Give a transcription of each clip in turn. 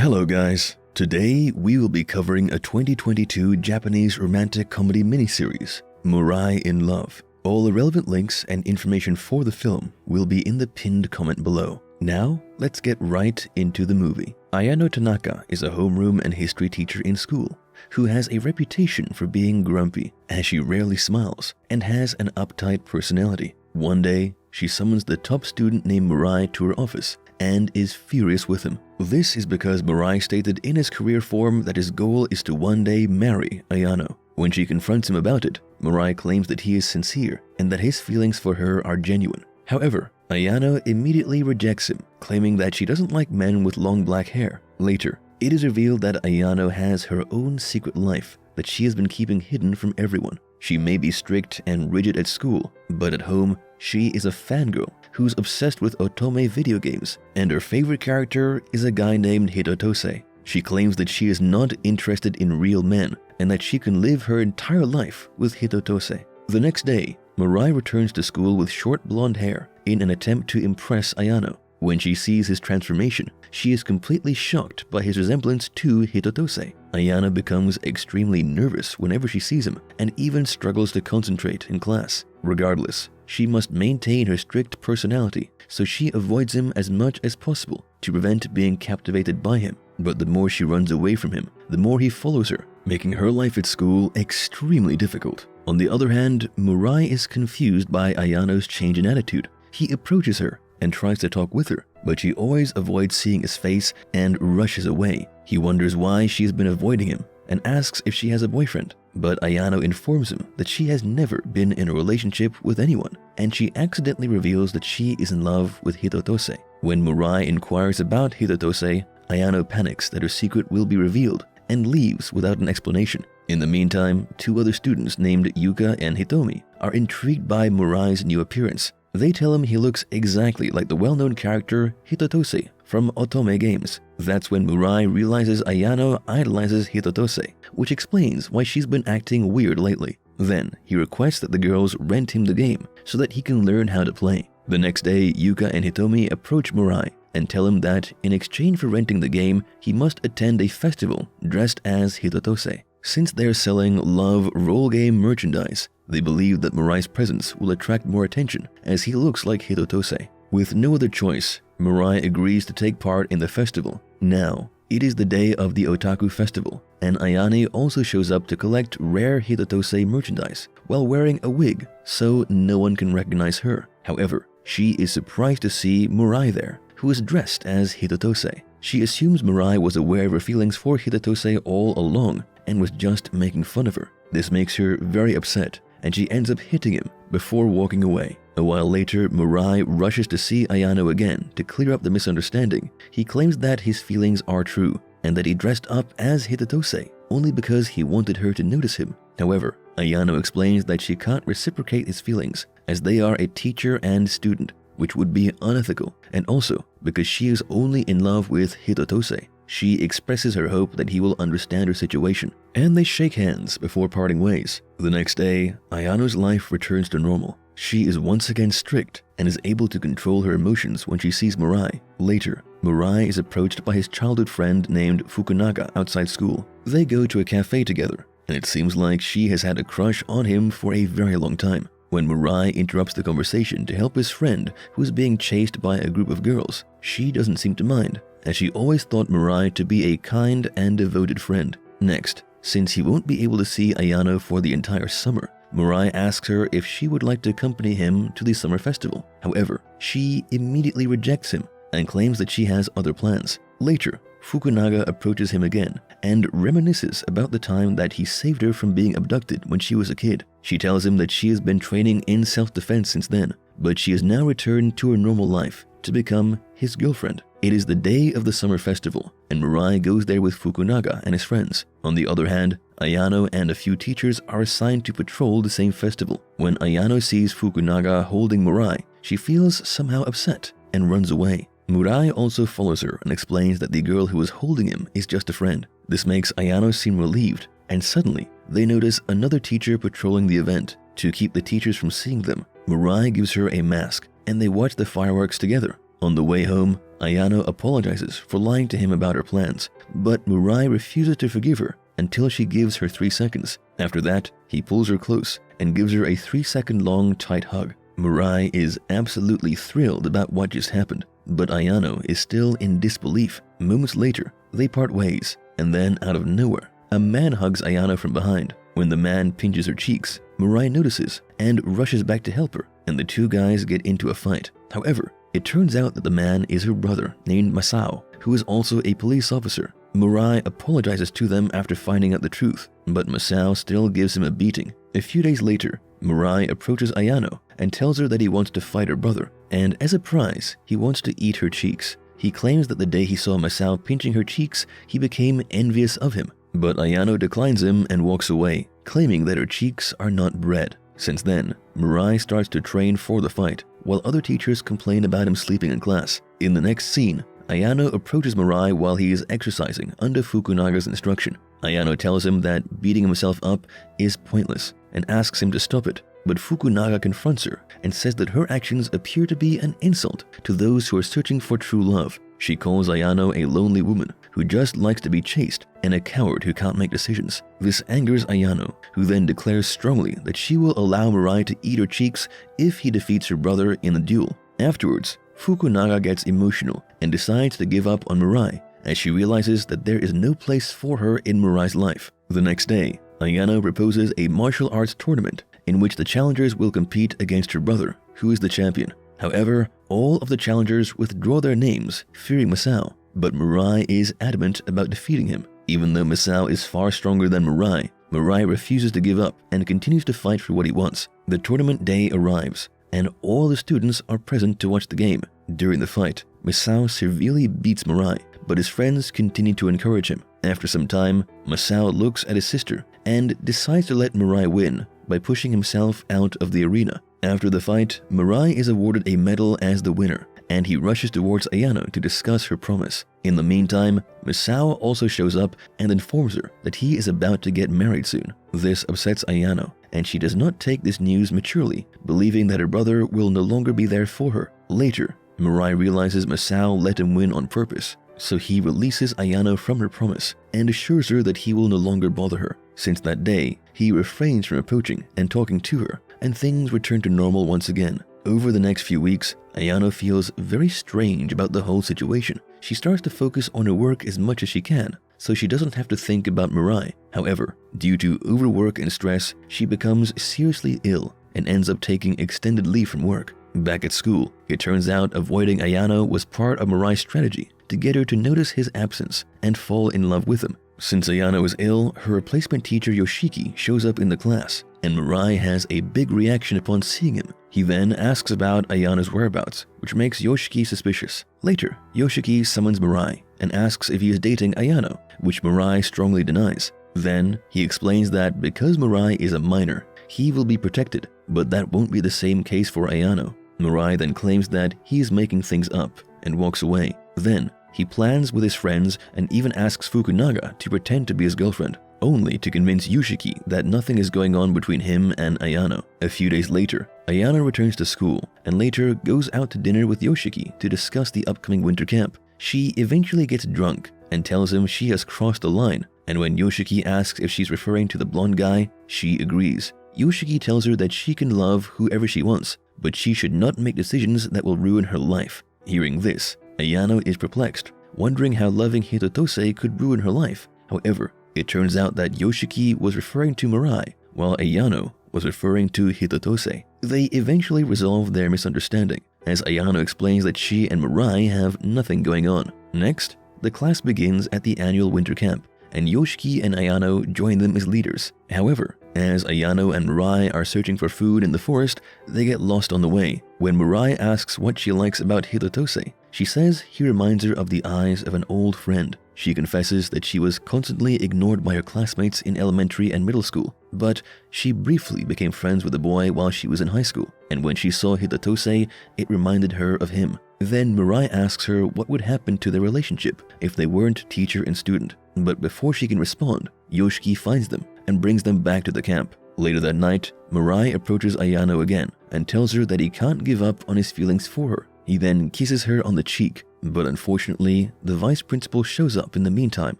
Hello guys, today we will be covering a 2022 Japanese romantic comedy miniseries, MURA1 in L0VE. All the relevant links and information for the film will be in the pinned comment below. Now, let's get right into the movie. Ayano Tanaka is a homeroom and history teacher in school who has a reputation for being grumpy, as she rarely smiles and has an uptight personality. One day, she summons the top student named Mirai to her office and is furious with him. This is because Mirai stated in his career form that his goal is to one day marry Ayano. When she confronts him about it, Mirai claims that he is sincere and that his feelings for her are genuine. However, Ayano immediately rejects him, claiming that she doesn't like men with long black hair. Later, it is revealed that Ayano has her own secret life that she has been keeping hidden from everyone. She may be strict and rigid at school, but at home, she is a fangirl who's obsessed with otome video games, and her favorite character is a guy named Hitotose. She claims that she is not interested in real men and that she can live her entire life with Hitotose. The next day, Mirai returns to school with short blonde hair in an attempt to impress Ayano. When she sees his transformation, she is completely shocked by his resemblance to Hitotose. Ayano becomes extremely nervous whenever she sees him and even struggles to concentrate in class. Regardless, she must maintain her strict personality, so she avoids him as much as possible to prevent being captivated by him. But the more she runs away from him, the more he follows her, making her life at school extremely difficult. On the other hand, Mirai is confused by Ayano's change in attitude. He approaches her and tries to talk with her, but she always avoids seeing his face and rushes away. He wonders why she has been avoiding him and asks if she has a boyfriend, but Ayano informs him that she has never been in a relationship with anyone, and she accidentally reveals that she is in love with Hitotose. When Mirai inquires about Hitotose, Ayano panics that her secret will be revealed and leaves without an explanation. In the meantime, two other students named Yuka and Hitomi are intrigued by Mirai's new appearance. They tell him he looks exactly like the well-known character Hitotose from otome games. That's when Mirai realizes Ayano idolizes Hitotose, which explains why she's been acting weird lately. Then, he requests that the girls rent him the game so that he can learn how to play. The next day, Yuka and Hitomi approach Mirai and tell him that in exchange for renting the game, he must attend a festival dressed as Hitotose. Since they're selling love role game merchandise, they believe that Mirai's presence will attract more attention as he looks like Hitotose. With no other choice, Mirai agrees to take part in the festival. Now, it is the day of the OTAKU festival, and Ayane also shows up to collect rare Hitotose merchandise while wearing a wig so no one can recognize her. However, she is surprised to see Mirai there, who is dressed as Hitotose. She assumes Mirai was aware of her feelings for Hitotose all along and was just making fun of her. This makes her very upset, and she ends up hitting him before walking away. A while later, Mirai rushes to see Ayano again to clear up the misunderstanding. He claims that his feelings are true and that he dressed up as Hitotose only because he wanted her to notice him. However, Ayano explains that she can't reciprocate his feelings as they are a teacher and student, which would be unethical, and also because she is only in love with Hitotose. She expresses her hope that he will understand her situation, and they shake hands before parting ways. The next day, Ayano's life returns to normal. She is once again strict and is able to control her emotions when she sees Mirai. Later, Mirai is approached by his childhood friend named Fukunaga outside school. They go to a cafe together, and it seems like she has had a crush on him for a very long time. When Mirai interrupts the conversation to help his friend who is being chased by a group of girls, she doesn't seem to mind, as she always thought Mirai to be a kind and devoted friend. Next, since he won't be able to see Ayano for the entire summer, Mirai asks her if she would like to accompany him to the summer festival. However, she immediately rejects him and claims that she has other plans. Later, Fukunaga approaches him again and reminisces about the time that he saved her from being abducted when she was a kid. She tells him that she has been training in self-defense since then, but she has now returned to her normal life to become his girlfriend. It is the day of the summer festival, and Mirai goes there with Fukunaga and his friends. On the other hand, Ayano and a few teachers are assigned to patrol the same festival. When Ayano sees Fukunaga holding Mirai, she feels somehow upset and runs away. Mirai also follows her and explains that the girl who is holding him is just a friend. This makes Ayano seem relieved, and suddenly they notice another teacher patrolling the event. To keep the teachers from seeing them, Mirai gives her a mask, and they watch the fireworks together. On the way home, Ayano apologizes for lying to him about her plans, but Murai refuses to forgive her until she gives her 3 seconds. After that, he pulls her close and gives her a 3-second long tight hug. Murai is absolutely thrilled about what just happened, but Ayano is still in disbelief. Moments later, they part ways, and then out of nowhere, a man hugs Ayano from behind. When the man pinches her cheeks, Murai notices and rushes back to help her, and the two guys get into a fight. However, it turns out that the man is her brother named Masao, who is also a police officer. Murai apologizes to them after finding out the truth, but Masao still gives him a beating. A few days later, Murai approaches Ayano and tells her that he wants to fight her brother, and as a prize, he wants to eat her cheeks. He claims that the day he saw Masao pinching her cheeks, he became envious of him, but Ayano declines him and walks away, claiming that her cheeks are not bread. Since then, Murai starts to train for the fight, while other teachers complain about him sleeping in class. In the next scene, Ayano approaches Murai while he is exercising under Fukunaga's instruction. Ayano tells him that beating himself up is pointless and asks him to stop it, but Fukunaga confronts her and says that her actions appear to be an insult to those who are searching for true love. She calls Ayano a lonely woman who just likes to be chased and a coward who can't make decisions. This angers Ayano, who then declares strongly that she will allow Murai to eat her cheeks if he defeats her brother in the duel. Afterwards, Fukunaga gets emotional and decides to give up on Murai as she realizes that there is no place for her in Murai's life. The next day, Ayano proposes a martial arts tournament in which the challengers will compete against her brother, who is the champion. However, all of the challengers withdraw their names, fearing Masao, but Murai is adamant about defeating him. Even though Masao is far stronger than Murai, Murai refuses to give up and continues to fight for what he wants. The tournament day arrives, and all the students are present to watch the game. During the fight, Masao severely beats Murai, but his friends continue to encourage him. After some time, Masao looks at his sister and decides to let Murai win by pushing himself out of the arena. After the fight, Murai is awarded a medal as the winner, and he rushes towards Ayano to discuss her promise. In the meantime, Masao also shows up and informs her that he is about to get married soon. This upsets Ayano, and she does not take this news maturely, believing that her brother will no longer be there for her. Later, Murai realizes Masao let him win on purpose, so he releases Ayano from her promise and assures her that he will no longer bother her. Since that day, he refrains from approaching and talking to her, and things return to normal once again. Over the next few weeks, Ayano feels very strange about the whole situation. She starts to focus on her work as much as she can, so she doesn't have to think about Murai. However, due to overwork and stress, she becomes seriously ill and ends up taking extended leave from work. Back at school, it turns out avoiding Ayano was part of Murai's strategy to get her to notice his absence and fall in love with him. Since Ayano is ill, her replacement teacher Yoshiki shows up in the class, and Murai has a big reaction upon seeing him. He then asks about Ayano's whereabouts, which makes Yoshiki suspicious. Later, Yoshiki summons Murai and asks if he is dating Ayano, which Murai strongly denies. Then, he explains that because Murai is a minor, he will be protected, but that won't be the same case for Ayano. Murai then claims that he is making things up and walks away. Then, he plans with his friends and even asks Fukunaga to pretend to be his girlfriend, only to convince Yoshiki that nothing is going on between him and Ayano. A few days later, Ayano returns to school and later goes out to dinner with Yoshiki to discuss the upcoming winter camp. She eventually gets drunk and tells him she has crossed the line, and when Yoshiki asks if she's referring to the blonde guy, she agrees. Yoshiki tells her that she can love whoever she wants, but she should not make decisions that will ruin her life. Hearing this, Ayano is perplexed, wondering how loving Hitotose could ruin her life. However, it turns out that Yoshiki was referring to Murai, while Ayano was referring to Hitotose. They eventually resolve their misunderstanding, as Ayano explains that she and Murai have nothing going on. Next, the class begins at the annual winter camp, and Yoshiki and Ayano join them as leaders. However, as Ayano and Murai are searching for food in the forest, they get lost on the way. When Murai asks what she likes about Hitotose, she says he reminds her of the eyes of an old friend. She confesses that she was constantly ignored by her classmates in elementary and middle school, but she briefly became friends with the boy while she was in high school, and when she saw Hitotose, it reminded her of him. Then Murai asks her what would happen to their relationship if they weren't teacher and student, but before she can respond, Yoshiki finds them and brings them back to the camp. Later that night, Murai approaches Ayano again and tells her that he can't give up on his feelings for her. He then kisses her on the cheek, but unfortunately, the vice principal shows up in the meantime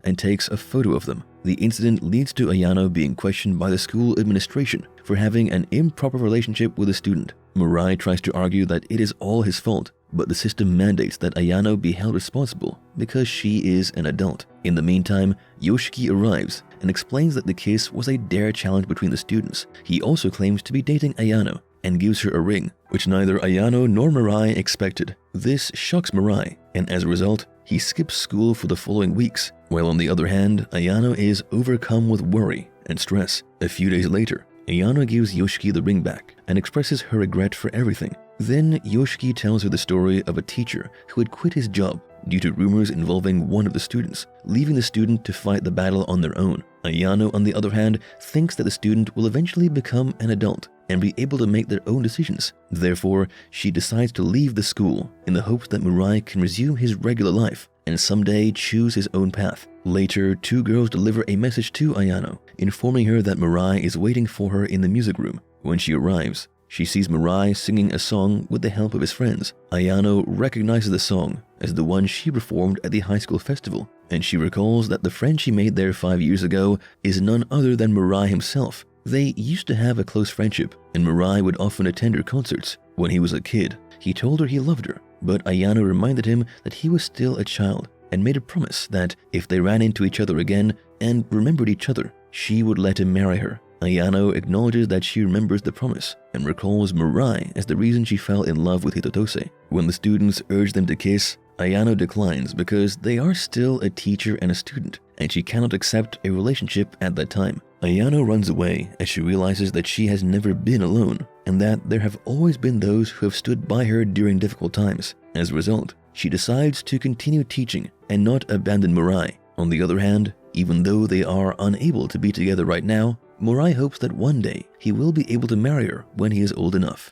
and takes a photo of them. The incident leads to Ayano being questioned by the school administration for having an improper relationship with a student. Murai tries to argue that it is all his fault, but the system mandates that Ayano be held responsible because she is an adult. In the meantime, Yoshiki arrives and explains that the kiss was a dare challenge between the students. He also claims to be dating Ayano and gives her a ring, which neither Ayano nor Murai expected. This shocks Murai, and as a result, he skips school for the following weeks, while on the other hand, Ayano is overcome with worry and stress. A few days later, Ayano gives Yoshiki the ring back and expresses her regret for everything. Then Yoshiki tells her the story of a teacher who had quit his job due to rumors involving one of the students, leaving the student to fight the battle on their own. Ayano, on the other hand, thinks that the student will eventually become an adult and be able to make their own decisions. Therefore, she decides to leave the school in the hopes that Murai can resume his regular life and someday choose his own path. Later, two girls deliver a message to Ayano, informing her that Murai is waiting for her in the music room. When she arrives, she sees Murai singing a song with the help of his friends. Ayano recognizes the song as the one she performed at the high school festival, and she recalls that the friend she made there 5 years ago is none other than Murai himself. They used to have a close friendship, and Murai would often attend her concerts. When he was a kid, he told her he loved her, but Ayano reminded him that he was still a child and made a promise that if they ran into each other again and remembered each other, she would let him marry her. Ayano acknowledges that she remembers the promise and recalls Murai as the reason she fell in love with Hitotose. When the students urge them to kiss, Ayano declines because they are still a teacher and a student, and she cannot accept a relationship at that time. Ayano runs away as she realizes that she has never been alone and that there have always been those who have stood by her during difficult times. As a result, she decides to continue teaching and not abandon Murai. On the other hand, even though they are unable to be together right now, Murai hopes that one day he will be able to marry her when he is old enough.